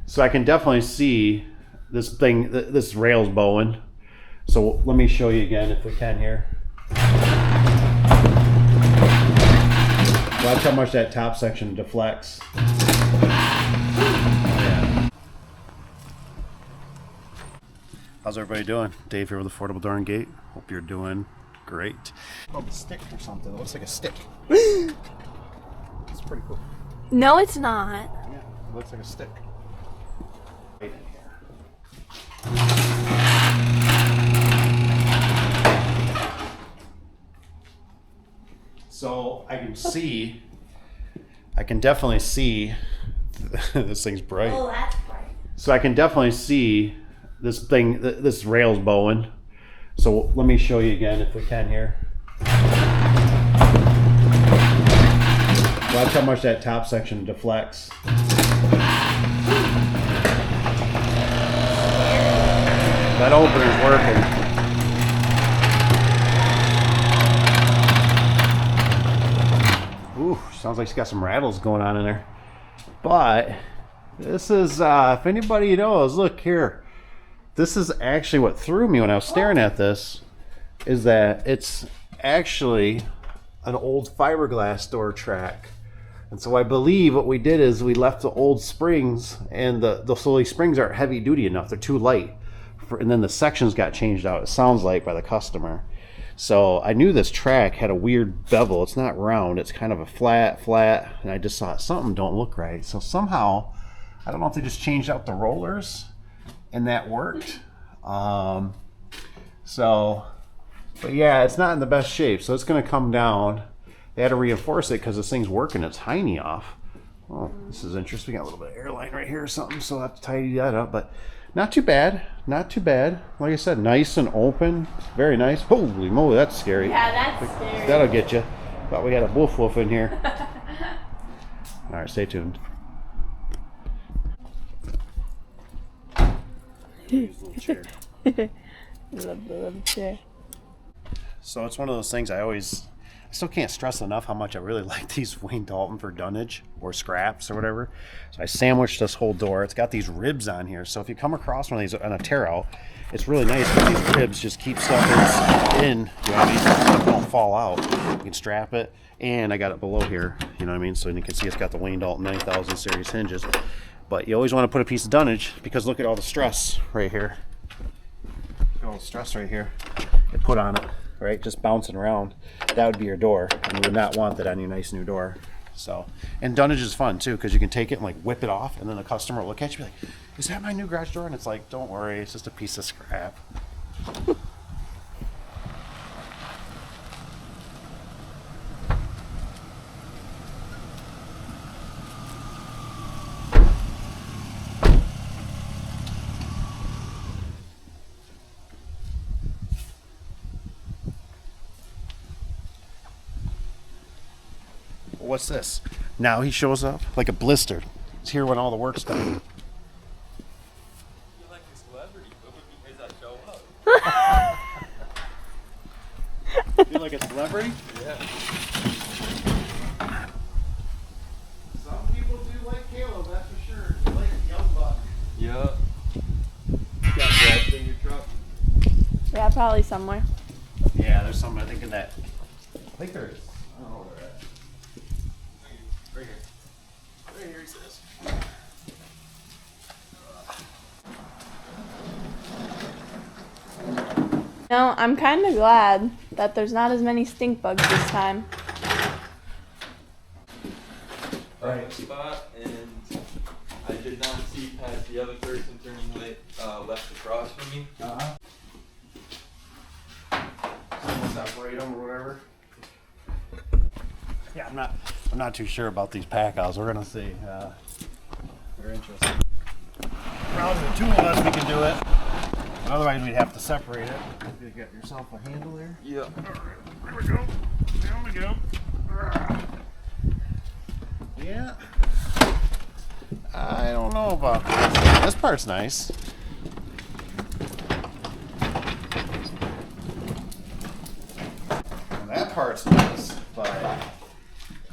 So I can definitely see this thing, this rail's bowing. So let me show you again if we can here. Watch how much that top section deflects. Yeah. How's everybody doing? Dave here with Affordable Door and Gate. Hope you're doing great. Oh, a stick or something. It looks like a stick. It's pretty cool. No, it's not. Yeah, it looks like a stick. Right in here. So I can definitely see, this thing's bright. Oh, that's bright. So I can definitely see this thing, this rail's bowing. So let me show you again if we can here. Watch how much that top section deflects. That opener's working. Ooh, sounds like she's got some rattles going on in there. But this is, if anybody knows, look here. This is actually what threw me when I was staring at this, is that it's actually an old fiberglass door track. And so I believe what we did is we left the old springs, and the Solely springs aren't heavy duty enough. They're too light. And then the sections got changed out, it sounds like, by the customer. So I knew this track had a weird bevel. It's not round, it's kind of a flat, and I just thought something don't look right. So somehow, I don't know if they just changed out the rollers and that worked. But yeah, it's not in the best shape, so it's gonna come down. They had to reinforce it because this thing's working its hiney off. Oh, this is interesting. We got a little bit of airline right here or something, so I'll have to tidy that up, but not too bad, not too bad. Like I said, nice and open, very nice. Holy moly, that's scary. Yeah, that's scary. That'll get you. Thought we had a woof in here. All right, stay tuned. Use a little chair. Love the little chair. So it's one of those things I still can't stress enough how much I really like these Wayne Dalton for dunnage or scraps or whatever. So I sandwiched this whole door. It's got these ribs on here. So if you come across one of these on a tear out, it's really nice because these ribs just keep stuff in, you know what I mean? Stuff don't fall out. You can strap it, and I got it below here, you know what I mean? So you can see it's got the Wayne Dalton 9000 series hinges. But you always want to put a piece of dunnage because look at all the stress right here. Look at all the stress right here they put on it. Right, just bouncing around. That would be your door, and you would not want that on your nice new door. So, and dunnage is fun too because you can take it and like whip it off, and then the customer will look at you and be like, "Is that my new garage door?" And it's like, "Don't worry, it's just a piece of scrap." What's this? Now he shows up like a blister. He's here when all the work's done. You're like a celebrity, but because I show up. Feel like a celebrity? Yeah. Some people do like Caleb, that's for sure. They like a young buck. Yeah. You got bread in your truck? Yeah, probably somewhere. Yeah, there's some, I think, in that. I think there is. I don't know where they're at. Right here. Right here, he says. No, I'm kind of glad that there's not as many stink bugs this time. Right spot, and I did not see past the other person turning left across from me. Uh-huh. Someone separate them or whatever. Yeah, I'm not too sure about these pack outs. We're gonna see. They're interesting. Probably the two of us we can do it. Otherwise we'd have to separate it. You got yourself a handle there? Yeah. Alright, there we go. There we go. Yeah. I don't know about this. This part's nice. And that part's nice, but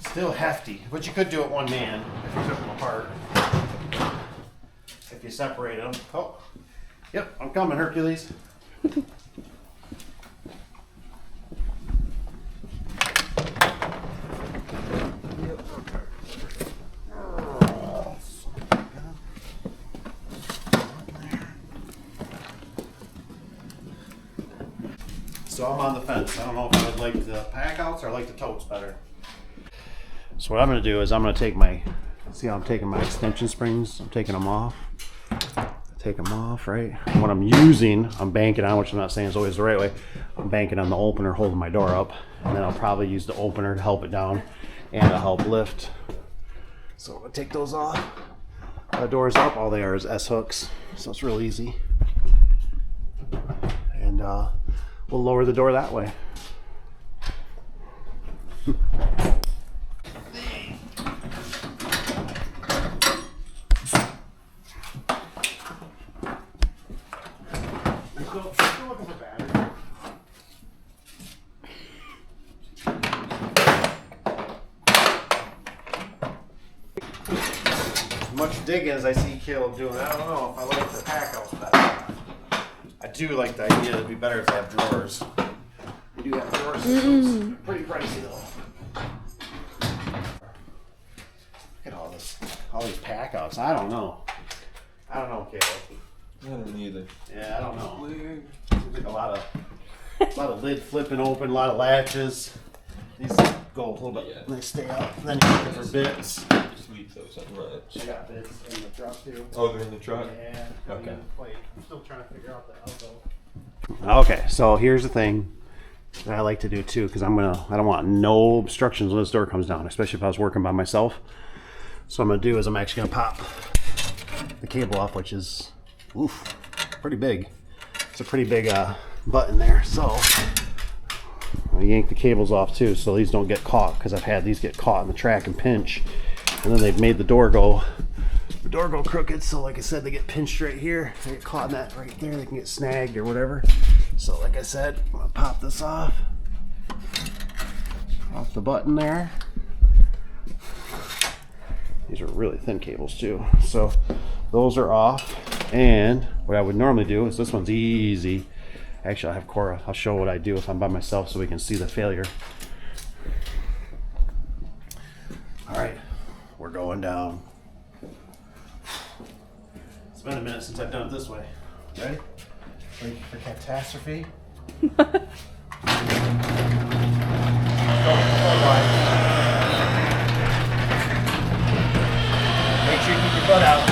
still hefty. But you could do it one man if you took them apart. if you separate them. Oh, yep, I'm coming, Hercules. So I'm on the fence. I don't know if I would like the pack outs or I like the totes better. So what I'm going to do is I'm going to take my, see how I'm taking my extension springs? I'm taking them off. Take them off, right? And what I'm using, I'm banking on, which I'm not saying is always the right way. I'm banking on the opener holding my door up. And then I'll probably use the opener to help it down and to help lift. So I'm going to take those off. The door's up. All they are is S-hooks. So it's real easy. And we'll lower the door that way. Much digging as I see Caleb doing, I don't know if I like the pack outs better. I do like the idea it'd be better if they have drawers. They do have drawers. It's pretty pricey though. Look at all this, all these pack outs. I don't know, Caleb. I don't either. Yeah, I don't know. Seems like a lot of lid flipping open, a lot of latches. These go a little bit, and they stay out. And then you're looking for bits. Sweet, so something right. I got bits in the truck too. Oh, they're in the truck? Yeah. Okay. I'm still trying to figure out the elbow. Okay, so here's the thing that I like to do too, because I don't want no obstructions when this door comes down, especially if I was working by myself. So what I'm gonna do is I'm actually gonna pop the cable off, which is, oof, pretty big. It's a pretty big button there. So I yank the cables off too, so these don't get caught, because I've had these get caught in the track and pinch, and then they've made the door go crooked. So like I said, they get pinched right here. They get caught in that right there. They can get snagged or whatever. So like I said, I'm gonna pop this off the button there. These are really thin cables too. So those are off. And what I would normally do is, this one's easy. Actually, I have Cora. I'll show what I do if I'm by myself so we can see the failure. All right, we're going down. It's been a minute since I've done it this way. Ready? Ready for catastrophe? Go wide. Make sure you keep your butt out.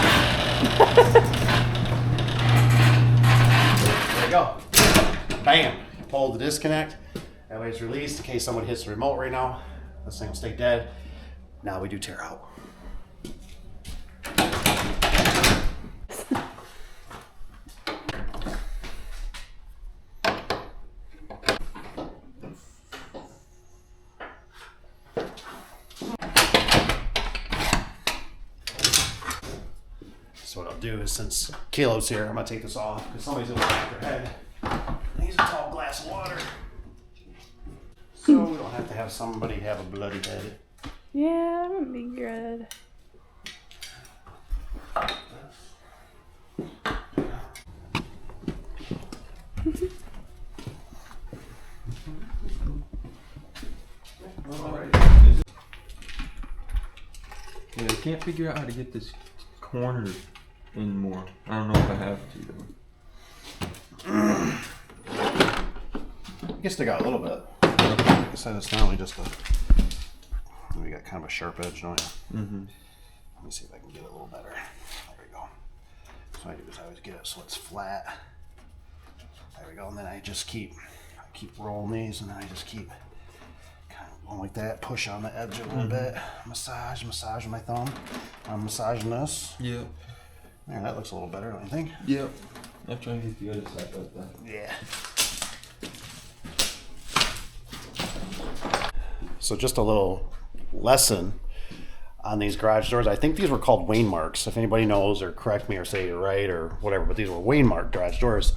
There you go. Bam! Hold the disconnect. That way it's released in case someone hits the remote right now. This thing will stay dead. Now we do tear out. So what I'll do is, since Caleb's here, I'm gonna take this off because somebody's gonna whack their head. He's a tall glass of water. So we don't have to have somebody have a bloody head. Yeah, that would be good. Yeah, I can't figure out how to get this corner in more. I don't know if I have to though. I guess they got a little bit. Like I said, it's not only just a. We got kind of a sharp edge, don't you? Mm-hmm. Let me see if I can get it a little better. There we go. So what I do is I always get it so it's flat. There we go, and then I keep rolling these, and then I just keep kind of going like that. Push on the edge a little bit. Massage with my thumb. I'm massaging this. Yep. There, that looks a little better, don't you think? Yep. I'm trying to get the other side like that. Yeah. So just a little lesson on these garage doors. I think these were called Wayne marks. If anybody knows, or correct me or say you're right or whatever, but these were Wayne mark garage doors.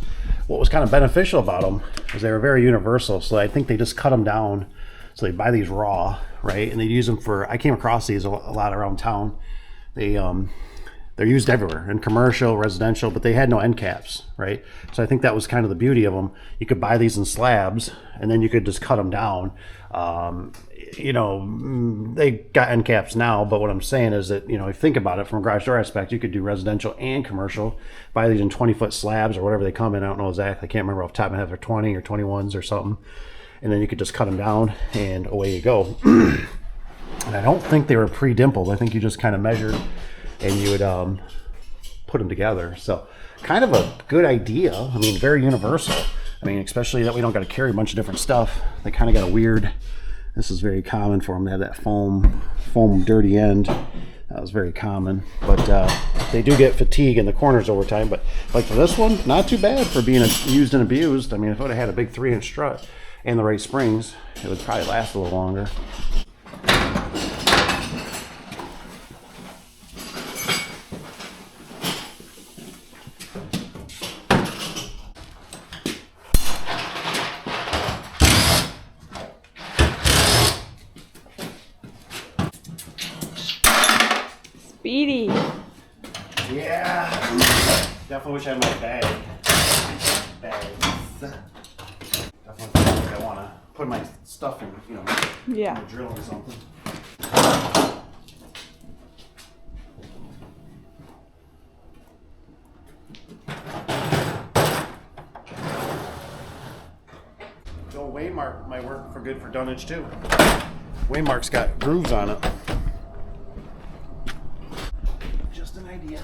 What was kind of beneficial about them is they were very universal. So I think they just cut them down. So they buy these raw, right? And they use them for, I came across these a lot around town. They they're used everywhere, in commercial, residential, but they had no end caps, right? So I think that was kind of the beauty of them. You could buy these in slabs, and then you could just cut them down. You know, they got end caps now, but what I'm saying is that, you know, if you think about it from a garage door aspect, you could do residential and commercial, buy these in 20-foot slabs or whatever they come in. I don't know exactly. I can't remember off the top of my head if they're 20 or 21s or something. And then you could just cut them down, and away you go. And I don't think they were pre-dimpled. I think you just kind of measured and you would put them together. So kind of a good idea. I mean, very universal. I mean, especially that we don't got to carry a bunch of different stuff. They kind of got a weird, this is very common for them to have that foam dirty end. That was very common. But they do get fatigue in the corners over time. But like for this one, not too bad for being used and abused. I mean, if it would have had a big 3-inch strut and the right springs, it would probably last a little longer. Speedy. Yeah. Definitely wish I had my bags. Definitely feel like I want to put my stuff in, you know, Yeah. in a drill or something. The old Waymark might work for good for Dunnage too. Waymark's got grooves on it. Just an idea.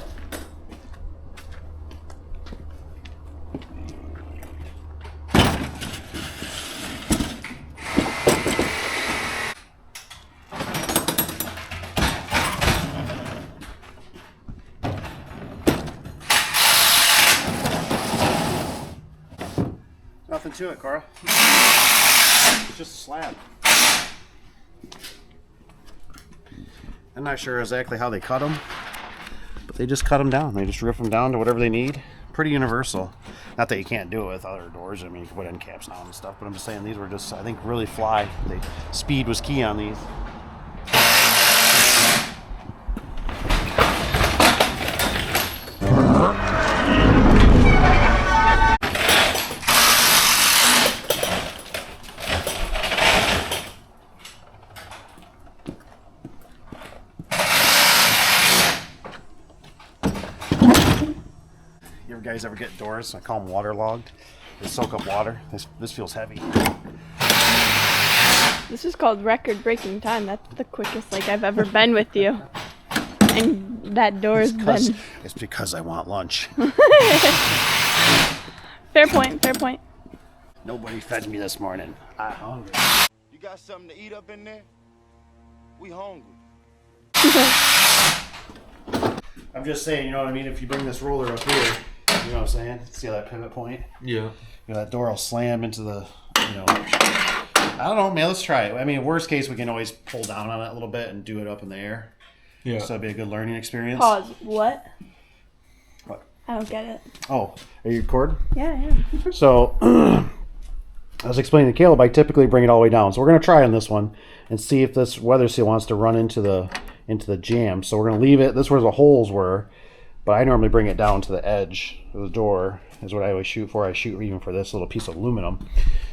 Nothing to it, Cora. It's just a slab. I'm not sure exactly how they cut them, but they just cut them down. They just rip them down to whatever they need. Pretty universal. Not that you can't do it with other doors. I mean, you can put end caps on and stuff, but I'm just saying these were just, I think, really fly. Speed was key on these. You guys ever get doors? I call them waterlogged. They soak up water. This feels heavy. This is called record-breaking time. That's the quickest like I've ever been with you. And that door's been... It's because I want lunch. Fair point, fair point. Nobody fed me this morning. I'm hungry. You got something to eat up in there? We hungry. I'm just saying, you know what I mean? If you bring this roller up here, you know what I'm saying? See that pivot point? Yeah. You know, that door will slam into the, you know, I don't know, man, let's try it. I mean, worst case, we can always pull down on it a little bit and do it up in the air. Yeah. So it'd be a good learning experience. Pause. What? What? I don't get it. Oh, are you recording? Yeah, I am. So, I was explaining to Caleb, I typically bring it all the way down. So we're going to try on this one and see if this weather seal wants to run into the jam. So we're going to leave it. This is where the holes were, but I normally bring it down to the edge of the door is what I always shoot for. I shoot even for this little piece of aluminum.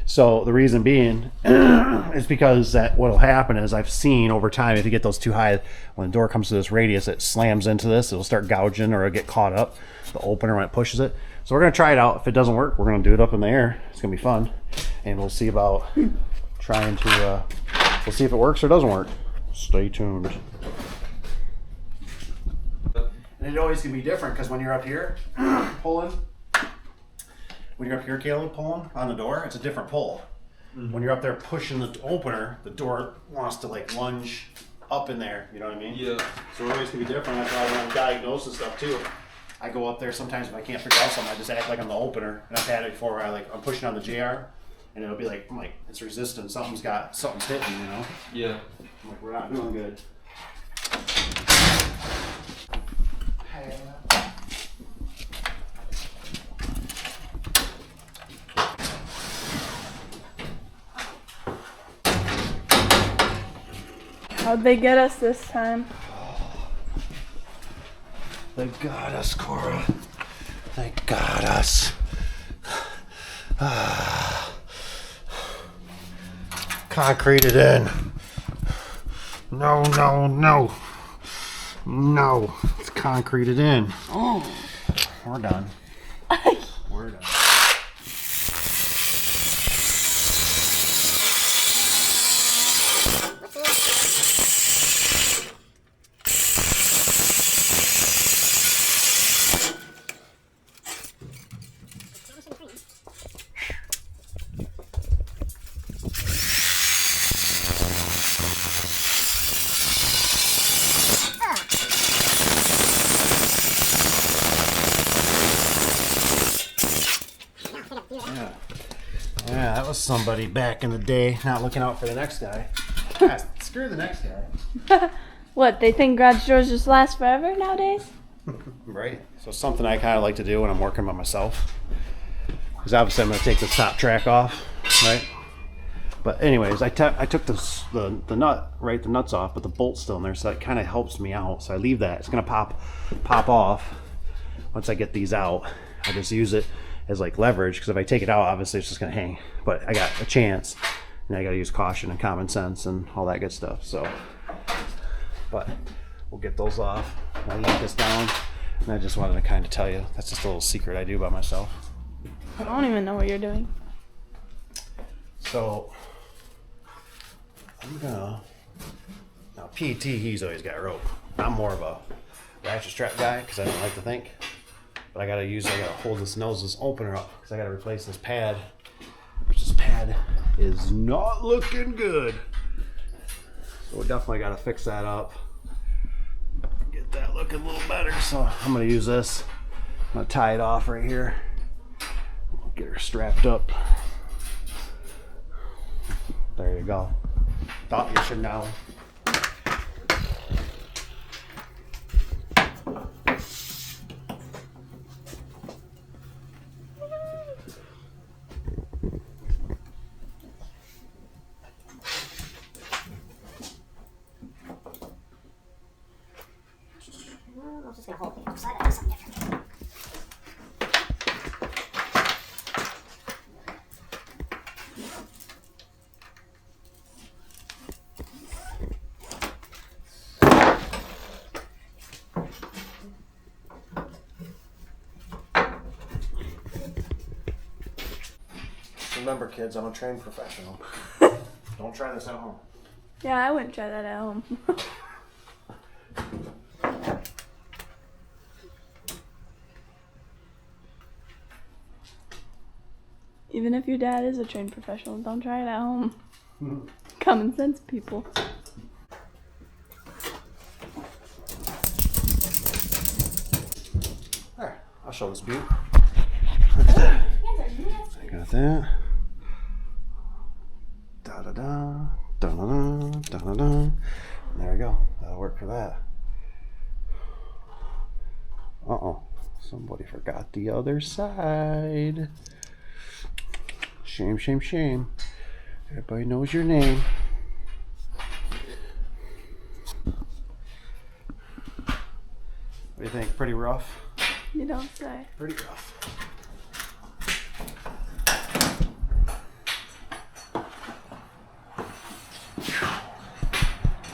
So the reason being is because that what'll happen is I've seen over time, if you get those too high, when the door comes to this radius, it slams into this. It'll start gouging or it'll get caught up, the opener when it pushes it. So we're going to try it out. If it doesn't work, we're going to do it up in the air. It's going to be fun. And we'll see about trying to, we'll see if it works or doesn't work. Stay tuned. And it always can be different because when you're up here pulling, when you're up here, Caleb, pulling on the door, it's a different pull. Mm-hmm. When you're up there pushing the opener, the door wants to like lunge up in there. You know what I mean? Yeah. So it always can be different. That's why when I'm diagnosing stuff too, I go up there sometimes if I can't figure out something, I just act like I'm the opener. And I've had it before where I'm pushing on the JR and it'll be like, I'm like, it's resistant. Something's hitting, you know? Yeah. I'm like, we're not doing good. How'd they get us this time? Thank God us, Cora. Thank God us. Concreted in. No, no, no. No. It's concreted in. Oh. We're done. We're done. Yeah, that was somebody back in the day not looking out for the next guy. Yeah, screw the next guy. What, they think garage doors just last forever nowadays? Right. So something I kind of like to do when I'm working by myself. Because obviously I'm going to take the top track off, right? But anyways, I took the nut, right, the nuts off, but the bolt's still in there, so that kind of helps me out. So I leave that. It's going to pop off once I get these out. I just use it as like leverage, because if I take it out, obviously it's just going to hang. But I got a chance, and I got to use caution and common sense and all that good stuff. So, but we'll get those off. I'll yank this down, and I just wanted to kind of tell you, that's just a little secret I do by myself. I don't even know what you're doing. So I'm gonna, now PT, he's always got rope. I'm more of a ratchet strap guy because I don't like to think. But I gotta hold this nose opener up because I gotta replace this pad. Which this pad is not looking good. So we definitely gotta fix that up. Get that looking a little better. So I'm gonna use this. I'm gonna tie it off right here. Get her strapped up. There you go. Thought you should know. I'm just gonna hold the upside down something different. Remember, kids, I'm a trained professional. Don't try this at home. Yeah, I wouldn't try that at home. Even if your dad is a trained professional, don't try it at home. Common sense, people. Alright, I'll show this beauty. Look at that. I got that. Da da da. Da da da. Da da da. There we go. That'll work for that. Uh-oh. Somebody forgot the other side. Shame, shame, shame. Everybody knows your name. What do you think? Pretty rough? You don't say. Pretty rough.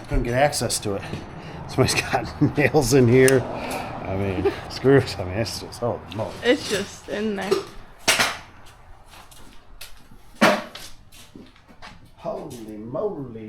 I couldn't get access to it. Somebody's got nails in here. I mean, screws. I mean, it's just, oh, no. It's just in there. Holy moly.